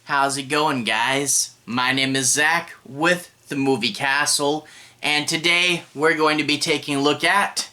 How's it going, guys? My name is Zach with the Movie Castle, and today we're going to be taking a look at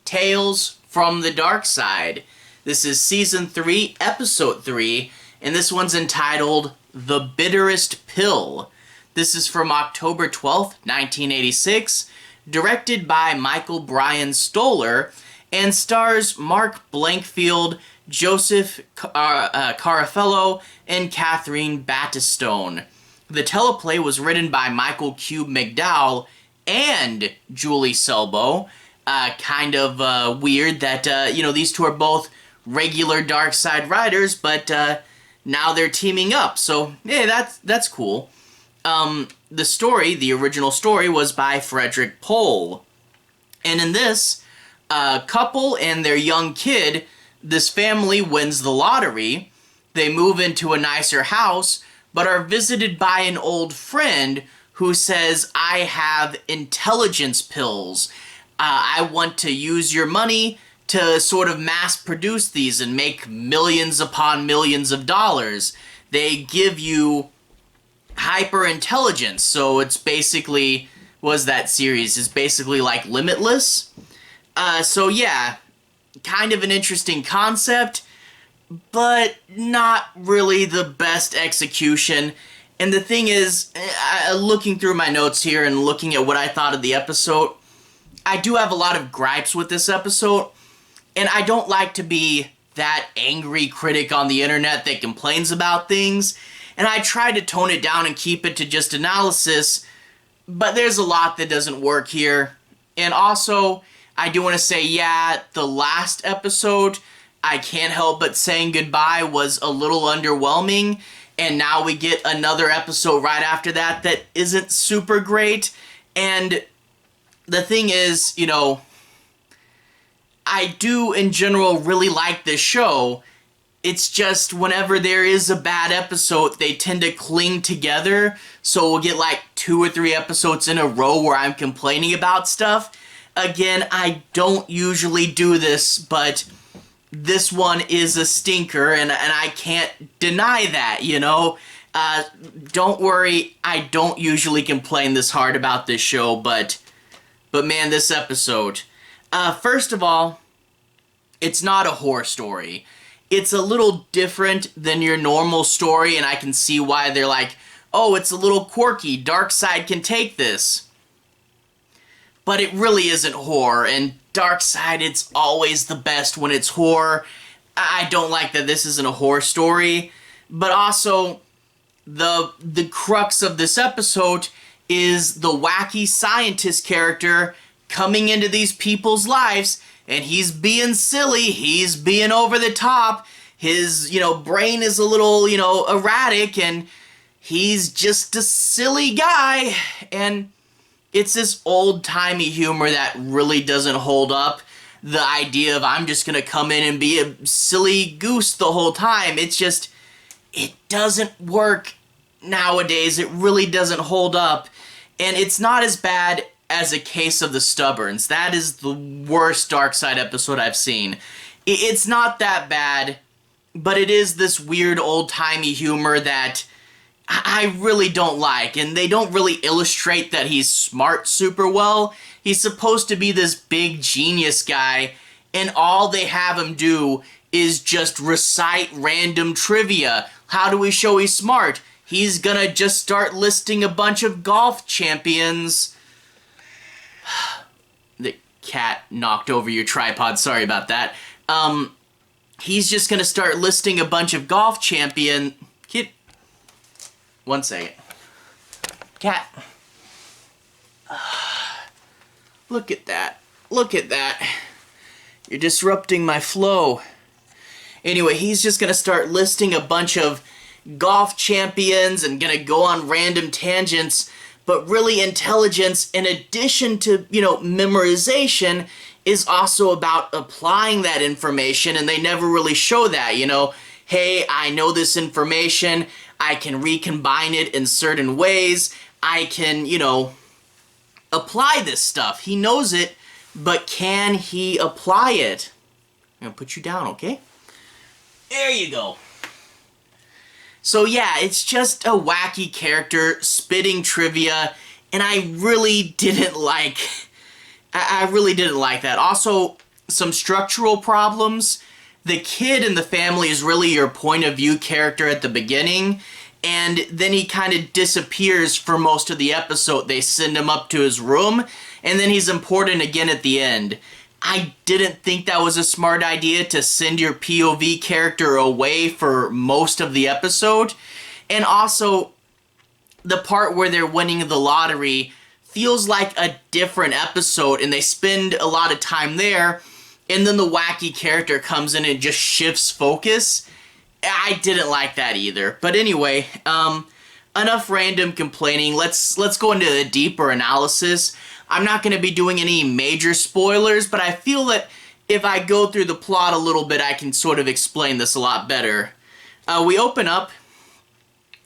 Tales from the Darkside. This is Season 3, Episode 3, and this one's entitled The Bitterest Pill. This is from October 12th, 1986, directed by Bryan Michael Stoller, and stars Mark Blankfield, Joseph Carafello, and Catherine Battistone. The teleplay was written by Michael Kube-McDowell and Jule Selbo. Kind of weird that, these two are both regular Darkside writers, but now they're teaming up. So, yeah, that's cool. The original story, was by Frederik Pohl. And in this, a couple and their young kid, this family wins the lottery. They move into a nicer house, but are visited by an old friend who says, I have intelligence pills. I want to use your money to sort of mass produce these and make millions upon millions of dollars. They give you hyper intelligence, so it's basically, that series is basically like Limitless. So yeah, kind of an interesting concept, but not really the best execution. And the thing is, looking through my notes here and looking at what I thought of the episode, I do have a lot of gripes with this episode, and I don't like to be that angry critic on the internet that complains about things, and I try to tone it down and keep it to just analysis, but there's a lot that doesn't work here. And also, I do want to say, yeah, the last episode, I can't help but saying goodbye, was a little underwhelming, and now we get another episode right after that that isn't super great. And the thing is, I do in general really like this show. It's just whenever there is a bad episode, they tend to cling together, so we'll get like 2 or 3 episodes in a row where I'm complaining about stuff. Again, I don't usually do this, but this one is a stinker, and I can't deny that, Don't worry, I don't usually complain this hard about this show, but man, this episode. First of all, it's not a horror story. It's a little different than your normal story, and I can see why they're like, oh, it's a little quirky, Darkside can take this. But it really isn't horror, and Darkside, it's always the best when it's horror. I don't like that this isn't a horror story, but also, the crux of this episode is the wacky scientist character coming into these people's lives, and he's being silly, he's being over the top, his, brain is a little, erratic, and he's just a silly guy, and it's this old-timey humor that really doesn't hold up. The idea of I'm just gonna come in and be a silly goose the whole time, it doesn't work nowadays, it really doesn't hold up, and it's not as bad as A Case of the Stubborns. That is the worst Darkside episode I've seen. It's not that bad, but it is this weird old-timey humor that I really don't like, and they don't really illustrate that he's smart super well. He's supposed to be this big genius guy, and all they have him do is just recite random trivia. How do we show he's smart? He's gonna just start listing a bunch of golf champions. The cat knocked over your tripod, sorry about that. He's just gonna start listing a bunch of golf champion... Kid... One second. Cat. Look at that. Look at that. You're disrupting my flow. Anyway, he's just gonna start listing a bunch of golf champions and gonna go on random tangents, but really intelligence, in addition to, memorization, is also about applying that information, and they never really show that, hey, I know this information, I can recombine it in certain ways, I can, apply this stuff. He knows it, but can he apply it? I'm gonna put you down, okay? There you go. So yeah, it's just a wacky character spitting trivia, and I really didn't like that. Also, some structural problems. The kid in the family is really your point of view character at the beginning, and then he kind of disappears for most of the episode. They send him up to his room, and then he's important again at the end. I didn't think that was a smart idea to send your POV character away for most of the episode. And also, the part where they're winning the lottery feels like a different episode, and they spend a lot of time there, and then the wacky character comes in and just shifts focus. I didn't like that either. But anyway, enough random complaining. Let's go into a deeper analysis. I'm not going to be doing any major spoilers, but I feel that if I go through the plot a little bit, I can sort of explain this a lot better. We open up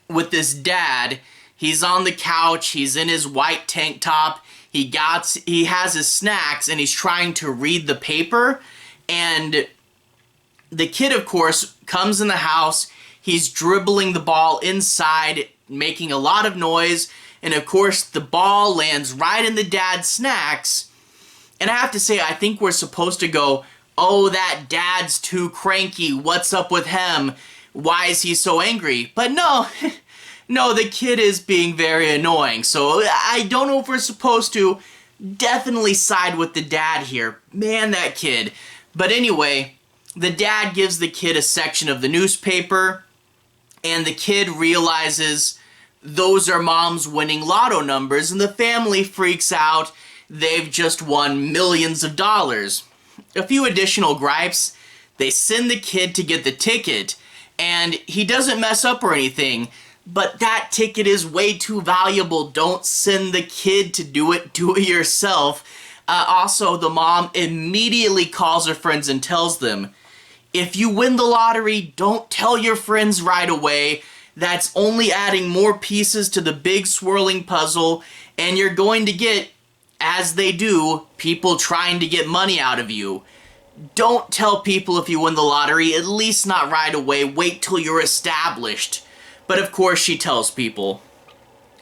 with this dad. He's on the couch, he's in his white tank top, he has his snacks, and he's trying to read the paper, and the kid, of course, comes in the house, he's dribbling the ball inside, making a lot of noise, and of course the ball lands right in the dad's snacks, and I have to say, I think we're supposed to go, oh, that dad's too cranky, what's up with him, why is he so angry? But no, no, the kid is being very annoying, so I don't know if we're supposed to. Definitely side with the dad here. Man, that kid. But anyway, the dad gives the kid a section of the newspaper, and the kid realizes those are mom's winning lotto numbers, and the family freaks out. They've just won millions of dollars. A few additional gripes. They send the kid to get the ticket, and he doesn't mess up or anything. But that ticket is way too valuable. Don't send the kid to do it yourself. Also, the mom immediately calls her friends and tells them, if you win the lottery, don't tell your friends right away. That's only adding more pieces to the big swirling puzzle, and you're going to get, as they do, people trying to get money out of you. Don't tell people if you win the lottery, at least not right away. Wait till you're established. But of course she tells people.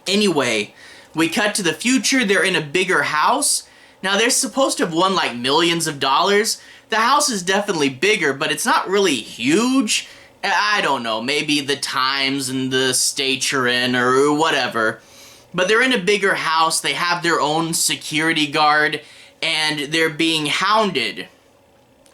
Anyway, we cut to the future. They're in a bigger house. Now they're supposed to have won like millions of dollars. The house is definitely bigger, but it's not really huge. I don't know, maybe the times and the state you're in or whatever. But they're in a bigger house. They have their own security guard, and they're being hounded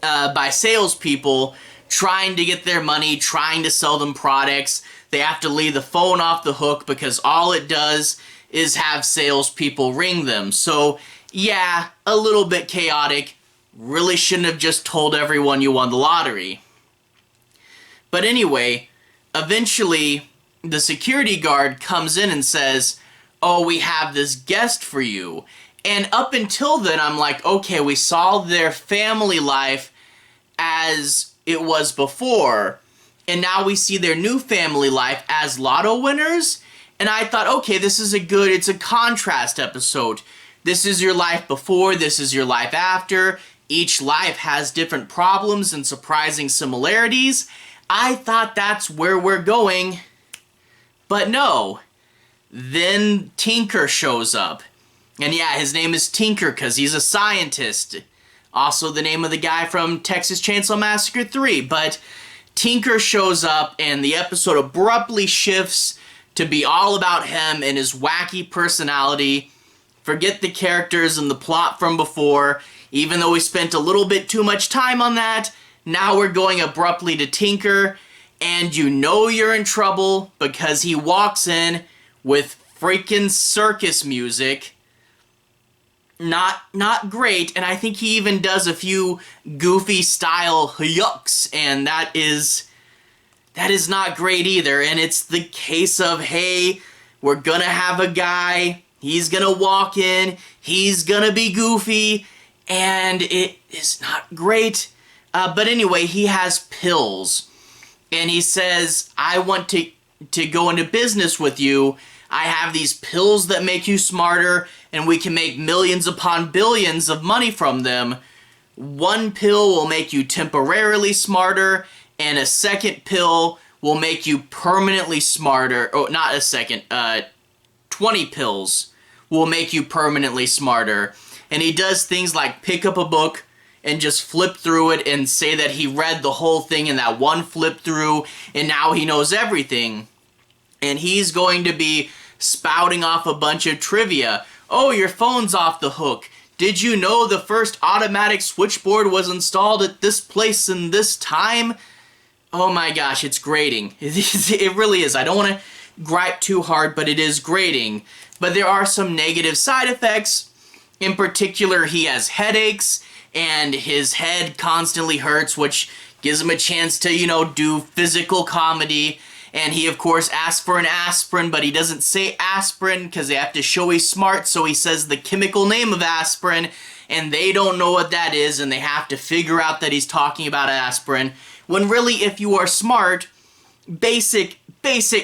by salespeople trying to get their money, trying to sell them products. They have to leave the phone off the hook because all it does is have salespeople ring them. So, yeah, a little bit chaotic. Really shouldn't have just told everyone you won the lottery. But anyway, eventually, the security guard comes in and says, oh, we have this guest for you. And up until then, I'm like, okay, we saw their family life as it was before, and now we see their new family life as lotto winners, and I thought, okay, it's a contrast episode. This is your life before, this is your life after. Each life has different problems and surprising similarities. I thought that's where we're going, but no. Then Tinker shows up, and yeah, his name is Tinker because he's a scientist. Also the name of the guy from Texas Chainsaw Massacre 3, but Tinker shows up and the episode abruptly shifts to be all about him and his wacky personality. Forget the characters and the plot from before, even though we spent a little bit too much time on that. Now we're going abruptly to Tinker, and you know you're in trouble because he walks in with freaking circus music. Not great, and I think he even does a few goofy style yucks, and that is not great either. And it's the case of, hey, we're gonna have a guy, he's gonna walk in, he's gonna be goofy, and it is not great. But anyway, he has pills, and he says, I want to go into business with you. I have these pills that make you smarter, and we can make millions upon billions of money from them. One pill will make you temporarily smarter, and a second pill will make you permanently smarter. Oh, not a second. 20 pills will make you permanently smarter. And he does things like pick up a book and just flip through it and say that he read the whole thing in that one flip through and now he knows everything. And he's going to be spouting off a bunch of trivia. Oh, your phone's off the hook. Did you know the first automatic switchboard was installed at this place in this time? Oh my gosh, it's grating. It really is. I don't want to gripe too hard, but it is grating. But there are some negative side effects. In particular, he has headaches, and his head constantly hurts, which gives him a chance to, you know, do physical comedy. And he, of course, asks for an aspirin, but he doesn't say aspirin because they have to show he's smart, so he says the chemical name of aspirin, and they don't know what that is, and they have to figure out that he's talking about aspirin. When really, if you are smart, basic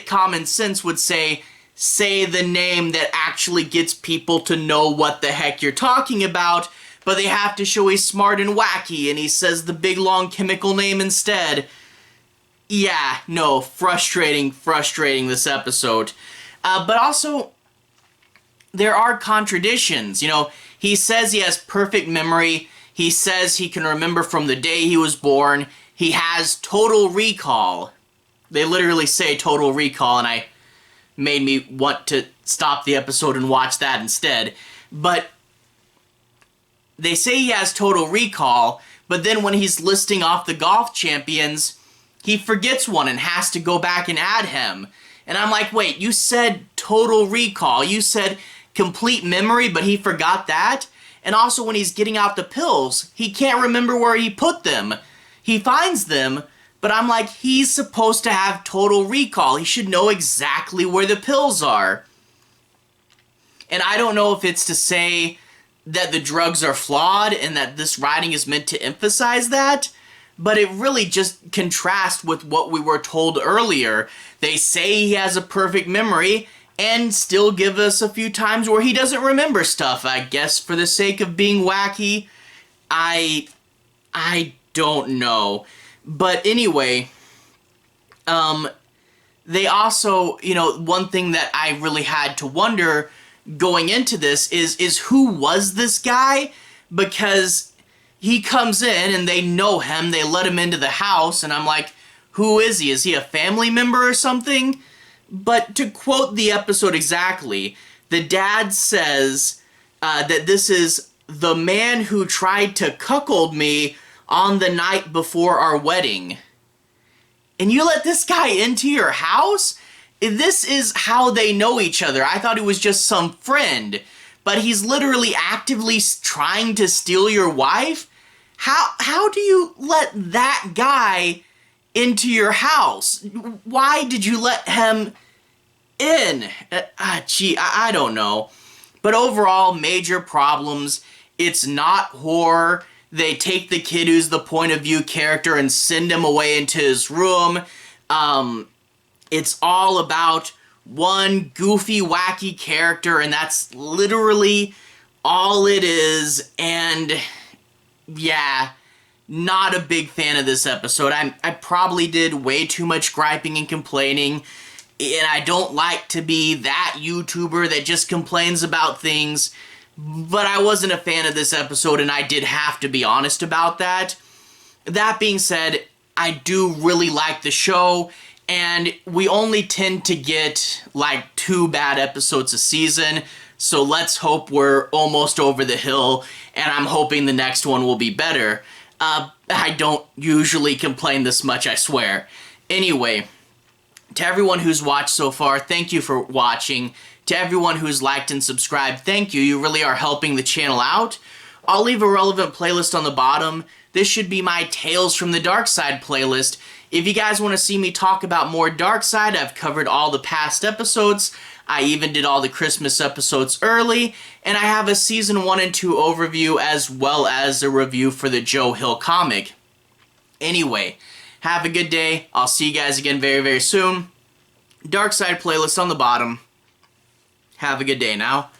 common sense would say the name that actually gets people to know what the heck you're talking about, but they have to show he's smart and wacky, and he says the big long chemical name instead. Yeah, no, frustrating this episode. But also, there are contradictions. You know, he says he has perfect memory. He says he can remember from the day he was born. He has total recall. They literally say total recall, and I made me want to stop the episode and watch that instead. But they say he has total recall, but then when he's listing off the golf champions, he forgets one and has to go back and add him. And I'm like, wait, you said total recall. You said complete memory, but he forgot that? And also when he's getting out the pills, he can't remember where he put them. He finds them, but I'm like, he's supposed to have total recall. He should know exactly where the pills are. And I don't know if it's to say that the drugs are flawed and that this writing is meant to emphasize that, but it really just contrasts with what we were told earlier. They say he has a perfect memory and still give us a few times where he doesn't remember stuff. I guess for the sake of being wacky, I don't know. But anyway, they also, you know, one thing that I really had to wonder going into this is who was this guy? Because he comes in and they know him, they let him into the house, and I'm like, who is he? Is he a family member or something? But to quote the episode exactly, the dad says that this is the man who tried to cuckold me on the night before our wedding. And you let this guy into your house? This is how they know each other. I thought he was just some friend, but he's literally actively trying to steal your wife? How do you let that guy into your house? Why did you let him in? I don't know. But overall, major problems. It's not horror. They take the kid who's the point of view character and send him away into his room. It's all about one goofy, wacky character, and that's literally all it is. And yeah, not a big fan of this episode. I probably did way too much griping and complaining, and I don't like to be that YouTuber that just complains about things, but I wasn't a fan of this episode, and I did have to be honest about that. That being said, I do really like the show, and we only tend to get like 2 bad episodes a season, so let's hope we're almost over the hill, and I'm hoping the next one will be better. I don't usually complain this much, I swear. Anyway, to everyone who's watched so far, thank you for watching. To everyone who's liked and subscribed, thank you. You really are helping the channel out. I'll leave a relevant playlist on the bottom. This should be my Tales from the Darkside playlist. If you guys want to see me talk about more Darkside, I've covered all the past episodes. I even did all the Christmas episodes early, and I have a Season 1 and 2 overview as well as a review for the Joe Hill comic. Anyway, have a good day. I'll see you guys again very, very soon. Darkside playlist on the bottom. Have a good day now.